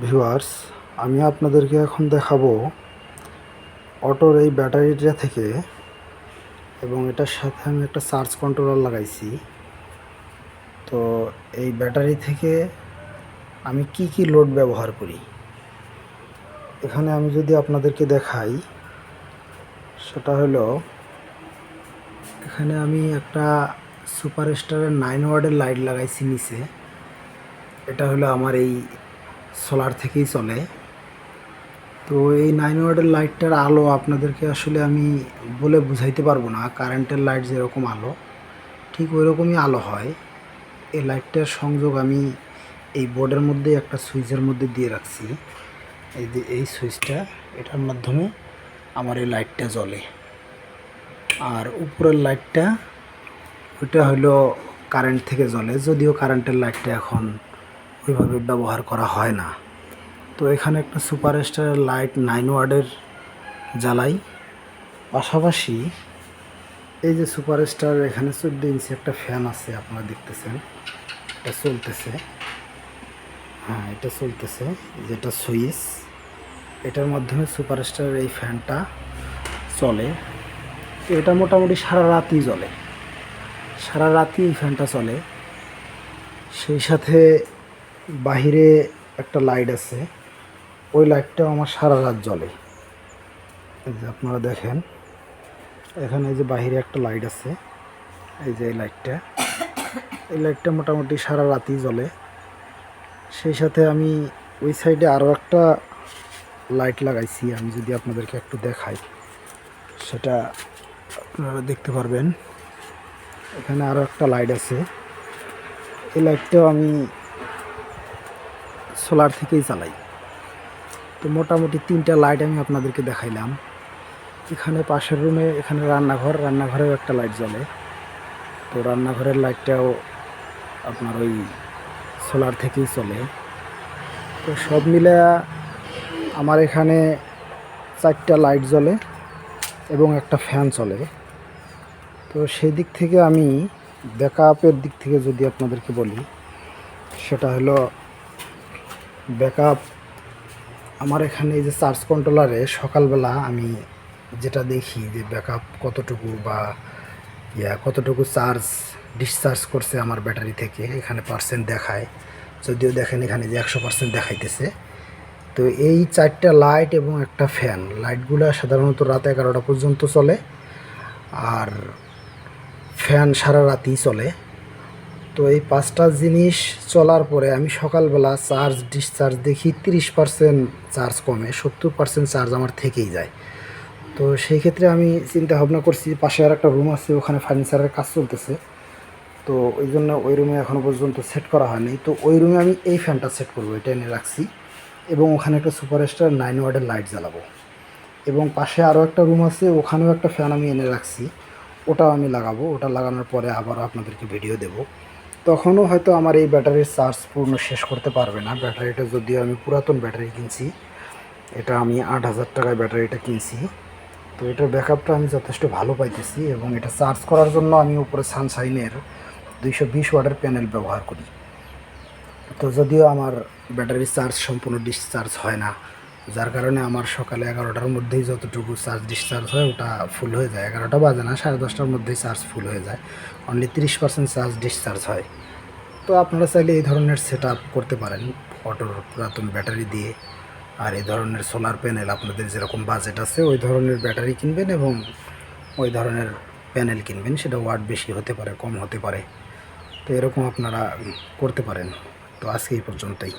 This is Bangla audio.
ভিউয়ার্স, আমি আপনাদেরকে এখন দেখাবো অটোর এই ব্যাটারিটা থেকে, এবং এটার সাথে আমি একটা চার্জ কন্ট্রোলার লাগাইছি। তো এই ব্যাটারি থেকে আমি কি লোড ব্যবহার করি, এখানে আমি যদি আপনাদেরকে দেখাই, সেটা হলো এখানে আমি একটা সুপার স্টারের 9 ওয়াটের লাইট লাগাইছি নিচে। এটা হলো আমার এই সোলার থেকেই চলে। তো এই 9 ওয়াটের লাইটটার আলো আপনাদেরকে আসলে আমি বলে বুঝাইতে পারবো না। কারেন্টের লাইট যেরকম আলো, ঠিক ওই রকমই আলো হয়। এই লাইটটার সংযোগ আমি এই বোর্ডের মধ্যে একটা সুইচের মধ্যে দিয়ে রাখছি। এই যে এই সুইচটা, এটার মাধ্যমে আমার এই লাইটটা জ্বলে। আর উপরের লাইটটা, ওইটা হলো কারেন্ট থেকে জ্বলে, যদিও কারেন্টের লাইটটা এখন ওইভাবে ব্যবহার করা হয় না। তো এখানে একটা সুপার স্টারের লাইট 9 ওয়াটের জ্বালাই। পাশাপাশি এই যে সুপার স্টার, এখানে 14 ইঞ্চি একটা ফ্যান আছে, আপনারা দেখতেছেন এটা চলতেছে। হ্যাঁ, এটা চলতেছে, যেটা সুইচ, এটার মাধ্যমে সুপার স্টারের এই ফ্যানটা চলে। তো এটা মোটামুটি সারা রাতই জ্বলে, সারা রাতই এই ফ্যানটা চলে। সেই সাথে বাহিরে একটা লাইট আছে, ওই লাইটটাও আমার সারা রাত জ্বলে। এই যে আপনারা দেখেন, এখানে এই যে বাহিরে একটা লাইট আছে, এই যে এই লাইটটা মোটামুটি সারা রাতই জ্বলে। সেই সাথে আমি ওই সাইডে আরও একটা লাইট লাগাইছি, আমি যদি আপনাদেরকে একটু দেখাই, সেটা আপনারা দেখতে পারবেন। এখানে আরও একটা লাইট আছে, এই লাইটটাও আমি সোলার থেকেই চালাই। তো মোটামুটি 3টা লাইট আমি আপনাদেরকে দেখাইলাম। এখানে পাশের রুমে, এখানে রান্নাঘরেও একটা লাইট জ্বলে। তো রান্নাঘরের লাইটটাও আপনার ওই সোলার থেকেই চলে। তো সব মিলে আমার এখানে 4টা লাইট জ্বলে এবং একটা ফ্যান চলে। তো সেই দিক থেকে আমি ব্যাকআপের দিক থেকে যদি আপনাদেরকে বলি, সেটা হলো ব্যাকআপ আমার এখানে এই যে চার্জ কন্ট্রোলারে সকালবেলা আমি যেটা দেখি যে ব্যাকআপ কতটুকু বা কতটুকু চার্জ ডিসচার্জ করছে আমার ব্যাটারি থেকে, এখানে পার্সেন্ট দেখায়। যদিও দেখেন এখানে যে 100% দেখাইতেছে। তো এই 4টা লাইট এবং একটা ফ্যান, লাইটগুলো সাধারণত রাত 11টা পর্যন্ত চলে, আর ফ্যান সারা রাতই চলে। তো এই 5টা জিনিস চলার পরে আমি সকালবেলা চার্জ ডিসচার্জ দেখি 30% চার্জ কমে, 70% চার্জ আমার থেকেই যায়। তো সেই ক্ষেত্রে আমি চিন্তা ভাবনা করছি, পাশে আর একটা রুম আছে, ওখানে ফার্নিচারের কাজ চলতেছে। তো ওই জন্য ওই রুমে এখনও পর্যন্ত সেট করা হয়নি। তো ওই রুমে আমি এই ফ্যানটা সেট করবো, এটা এনে রাখছি। এবং ওখানে একটা সুপার স্টার 9 ওয়াটের লাইট জ্বালাবো। এবং পাশে আরও একটা রুম আছে, ওখানেও একটা ফ্যান আমি এনে রাখছি, ওটাও আমি লাগাবো। ওটা লাগানোর পরে আবারও আপনাদেরকে ভিডিও দেব। তখনও হয়তো আমার এই ব্যাটারির চার্জ পূর্ণ শেষ করতে পারবে না। ব্যাটারিটা যদিও আমি পুরাতন ব্যাটারি কিনছি, এটা আমি 8,000 টাকায় ব্যাটারিটা কিনছি। তো এটার ব্যাকআপটা আমি যথেষ্ট ভালো পাইতেছি, এবং এটা চার্জ করার জন্য আমি উপরে সানশাইনের 220 ওয়াটের প্যানেল ব্যবহার করি। তো যদিও আমার ব্যাটারির চার্জ সম্পূর্ণ ডিসচার্জ হয় না, যার কারণে আমার সকালে 11টার মধ্যেই যতটুকু চার্জ ডিসচার্জ হয় ওটা ফুল হয়ে যায়। 11টা বাজে না, 10:30টার মধ্যেই চার্জ ফুল হয়ে যায়, অনলি 30% চার্জ ডিসচার্জ হয়। তো আপনারা চাইলে এই ধরনের সেট আপ করতে পারেন অটোর পুরাতন ব্যাটারি দিয়ে। আর এই ধরনের সোলার প্যানেল, আপনাদের যেরকম বাজেট আছে ওই ধরনের ব্যাটারি কিনবেন এবং ওই ধরনের প্যানেল কিনবেন। সেটা ওয়াট বেশি হতে পারে, কম হতে পারে। তো এরকম আপনারা করতে পারেন। তো আজকে এই পর্যন্তই।